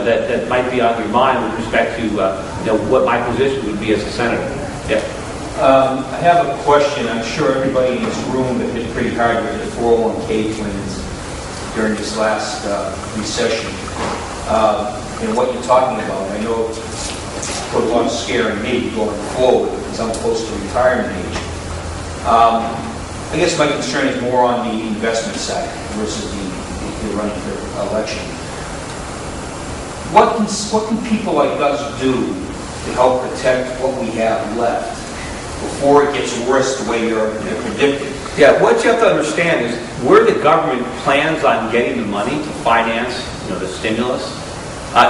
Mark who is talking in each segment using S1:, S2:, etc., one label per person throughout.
S1: that might be on your mind with respect to what my position would be as a senator. Yeah.
S2: I have a question. I'm sure everybody in this room that hit pretty hard with the 401k plans during this last recession. And what you're talking about, I know it put a lot of scare in me going forward because I'm close to retirement age. I guess my concern is more on the investment side versus the running for election. What can people like us do to help protect what we have left before it gets worse the way you're predicting?
S1: Yeah, what you have to understand is where the government plans on getting the money to finance, the stimulus,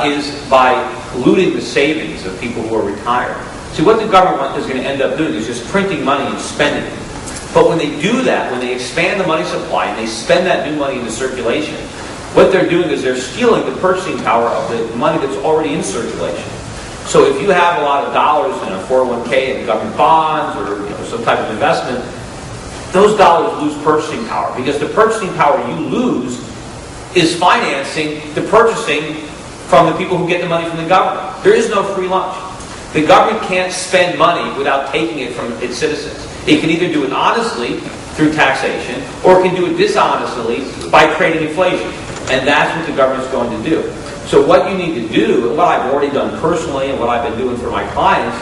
S1: is by looting the savings of people who are retired. See, what the government is going to end up doing is just printing money and spending it. But when they do that, when they expand the money supply and they spend that new money into circulation, what they're doing is they're stealing the purchasing power of the money that's already in circulation. So if you have a lot of dollars in a 401k and government bonds or some type of investment, those dollars lose purchasing power because the purchasing power you lose is financing the purchasing from the people who get the money from the government. There is no free lunch. The government can't spend money without taking it from its citizens. It can either do it honestly through taxation or it can do it dishonestly by creating inflation. And that's what the government's going to do. So what you need to do, and what I've already done personally and what I've been doing for my clients,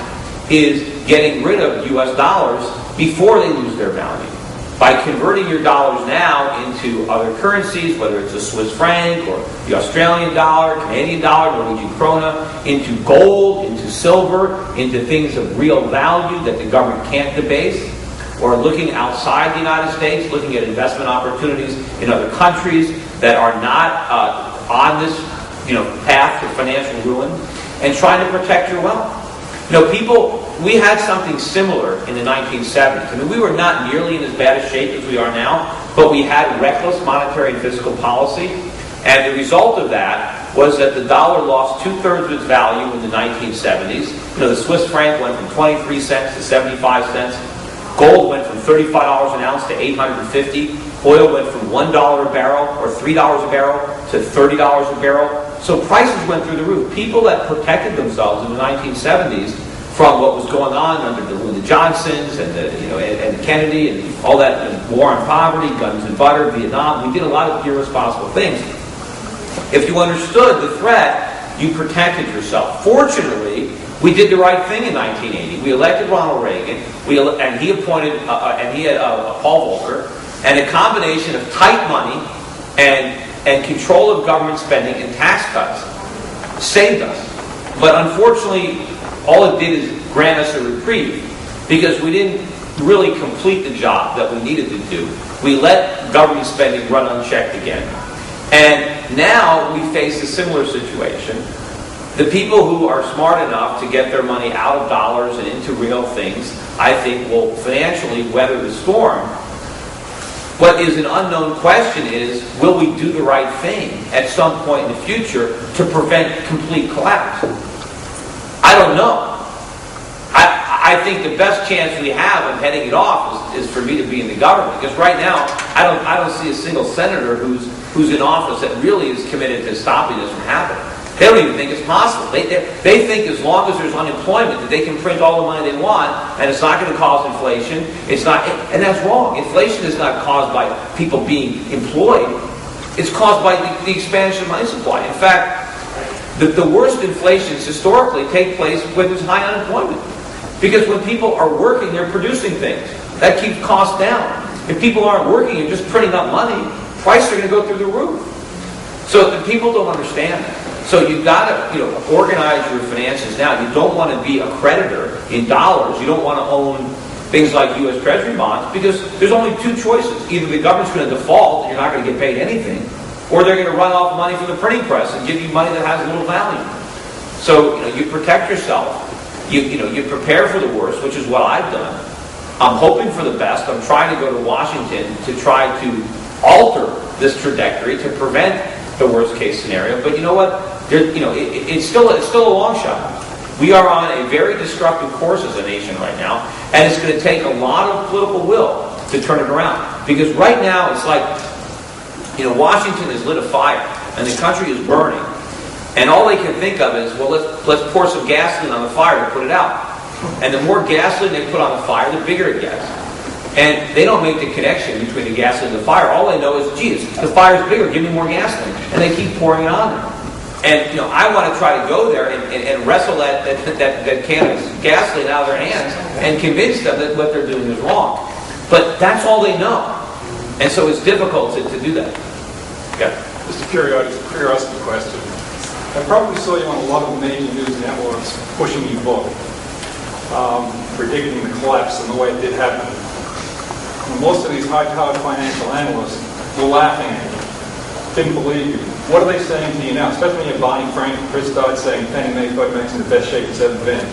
S1: is getting rid of U.S. dollars before they lose their value. By converting your dollars now into other currencies, whether it's a Swiss franc or the Australian dollar, Canadian dollar, Norwegian krona, into gold, into silver, into things of real value that the government can't debase, or looking outside the United States, looking at investment opportunities in other countries that are not on this path to financial ruin, and trying to protect your wealth. We had something similar in the 1970s. I mean, we were not nearly in as bad a shape as we are now, but we had reckless monetary and fiscal policy, and the result of that was that the dollar lost 2/3 of its value in the 1970s. The Swiss franc went from 23 cents to 75 cents. Gold went from $35 an ounce to $850. Oil went from $1 a barrel or $3 a barrel to $30 a barrel. So prices went through the roof. People that protected themselves in the 1970s from what was going on under the Johnsons and the Kennedy and all that war on poverty, guns and butter, Vietnam, we did a lot of irresponsible things. If you understood the threat, you protected yourself. Fortunately, we did the right thing in 1980. We elected Ronald Reagan, and he appointed, and he had Paul Volcker, and a combination of tight money and control of government spending and tax cuts saved us. But unfortunately, all it did is grant us a reprieve because we didn't really complete the job that we needed to do. We let government spending run unchecked again. And now we face a similar situation. The people who are smart enough to get their money out of dollars and into real things, I think, will financially weather the storm. What is an unknown question is, will we do the right thing at some point in the future to prevent complete collapse? I don't know. I think the best chance we have of heading it off is for me to be in the government. Because right now, I don't see a single senator who's in office that really is committed to stopping this from happening. They don't even think it's possible. They think as long as there's unemployment that they can print all the money they want and it's not going to cause inflation. It's not, and that's wrong. Inflation is not caused by people being employed. It's caused by the expansion of money supply. In fact, the worst inflations historically take place when there's high unemployment. Because when people are working, they're producing things. That keeps costs down. If people aren't working and just printing up money, prices are going to go through the roof. So the people don't understand that. So you've got to organize your finances now. You don't want to be a creditor in dollars. You don't want to own things like U.S. Treasury bonds because there's only two choices. Either the government's going to default and you're not going to get paid anything, or they're going to run off money from the printing press and give you money that has little value. So you protect yourself. You prepare for the worst, which is what I've done. I'm hoping for the best. I'm trying to go to Washington to try to alter this trajectory to prevent the worst case scenario. But you know what? It's still a long shot. We are on a very destructive course as a nation right now, and it's going to take a lot of political will to turn it around. Because right now it's like Washington has lit a fire and the country is burning. And all they can think of is, well, let's pour some gasoline on the fire to put it out. And the more gasoline they put on the fire, the bigger it gets. And they don't make the connection between the gasoline and the fire. All they know is, geez, the fire's bigger, give me more gasoline. And they keep pouring it on there. And I want to try to go there and wrestle that can of gasoline out of their hands and convince them that what they're doing is wrong. But that's all they know. And so it's difficult to do that. Yeah.
S3: Just a curiosity question. I probably saw you on a lot of major news networks pushing your book, predicting the collapse and the way it did happen. And most of these high-powered financial analysts were laughing at you, didn't believe you. What are they saying to you now? Especially when you're Bonnie Frank and Chris Dodd saying Fannie Mae Mac's in the best shape it's ever been.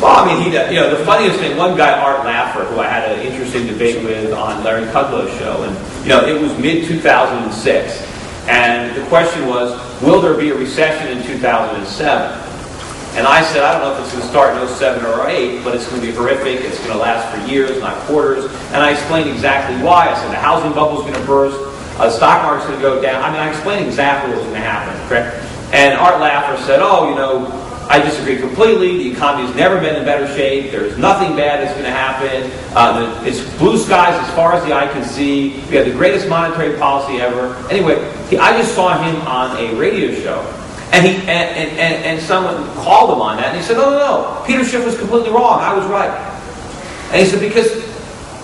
S1: Well, I mean, the funniest thing, one guy, Art Laffer, who I had an interesting debate with on Larry Kudlow's show, and it was mid-2006, and the question was, will there be a recession in 2007? And I said, I don't know if it's going to start in 07 or 08, but it's going to be horrific, it's going to last for years, not quarters, and I explained exactly why. I said the housing bubble is going to burst, the stock market's going to go down. I mean, I explained exactly what was going to happen, correct? And Art Laffer said, I disagree completely. The economy's never been in better shape. There's nothing bad that's going to happen. It's blue skies as far as the eye can see. We have the greatest monetary policy ever. Anyway, I just saw him on a radio show, and someone called him on that, and he said, no, Peter Schiff was completely wrong. I was right. And he said, because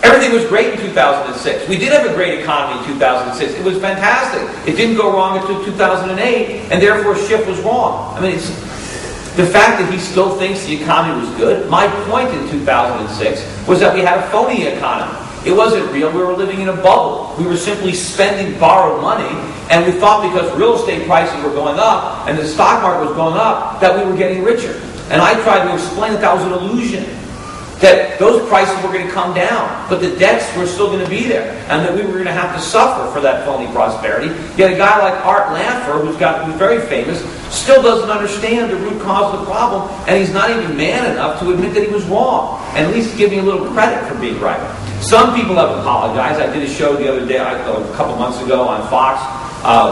S1: everything was great in 2006. We did have a great economy in 2006. It was fantastic. It didn't go wrong until 2008, and therefore Schiff was wrong. I mean, it's the fact that he still thinks the economy was good. My point in 2006 was that we had a phony economy. It wasn't real. We were living in a bubble. We were simply spending borrowed money, and we thought because real estate prices were going up and the stock market was going up that we were getting richer. And I tried to explain that was an illusion, that those prices were going to come down, but the debts were still going to be there, and that we were going to have to suffer for that phony prosperity. Yet a guy like Art Laffer, who's very famous, still doesn't understand the root cause of the problem, and he's not even man enough to admit that he was wrong, and at least give me a little credit for being right. Some people have apologized. I did a show the other day, a couple months ago on Fox.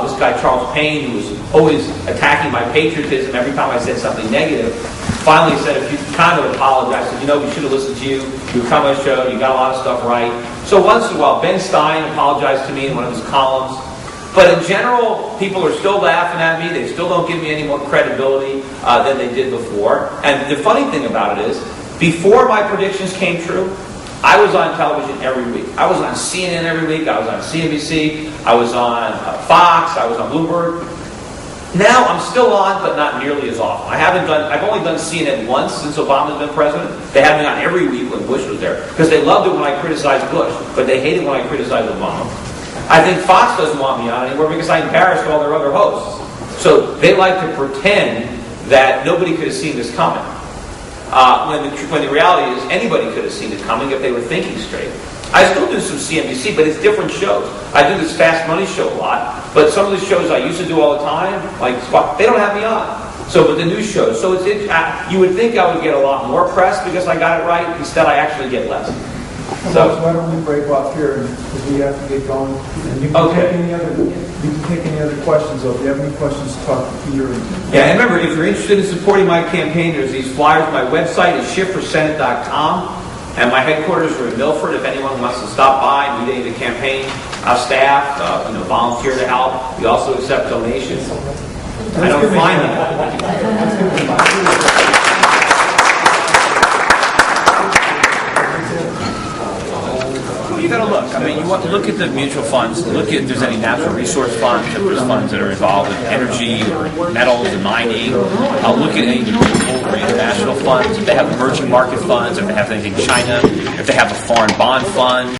S1: This guy, Charles Payne, who was always attacking my patriotism every time I said something negative, finally said, if you kind of apologized, said, we should have listened to you. You come on a show, you got a lot of stuff right. So once in a while, Ben Stein apologized to me in one of his columns. But in general, people are still laughing at me. They still don't give me any more credibility than they did before. And the funny thing about it is, before my predictions came true, I was on television every week. I was on CNN every week. I was on CNBC. I was on Fox. I was on Bloomberg. Now I'm still on, but not nearly as often. I've only done CNN once since Obama's been president. They had me on every week when Bush was there, because they loved it when I criticized Bush, but they hated when I criticized Obama. I think Fox doesn't want me on anymore because I embarrassed all their other hosts. So they like to pretend that nobody could have seen this coming. When the reality is anybody could have seen it coming if they were thinking straight. I still do some CNBC, but it's different shows. I do this Fast Money show a lot, but some of the shows I used to do all the time, like Spot, they don't have me on. So, but the news shows. So you would think I would get a lot more press because I got it right. Instead, I actually get less.
S4: So why don't we break off here because we have to get going? And you can take any other questions. Or if you have any questions, talk to Peter.
S1: Yeah, and remember, if you're interested in supporting my campaign, there's these flyers. My website is schiffforsenate.com. And my headquarters are in Milford. If anyone wants to stop by and meet any of the campaign staff, volunteer to help. We also accept donations. I don't find them. You got to look. I mean, you want to look at the mutual funds. Look at if there's any natural resource funds, if there's funds that are involved in energy or metals and mining. Look at any global or international funds. If they have emerging market funds, if they have anything in China, if they have a foreign bond fund.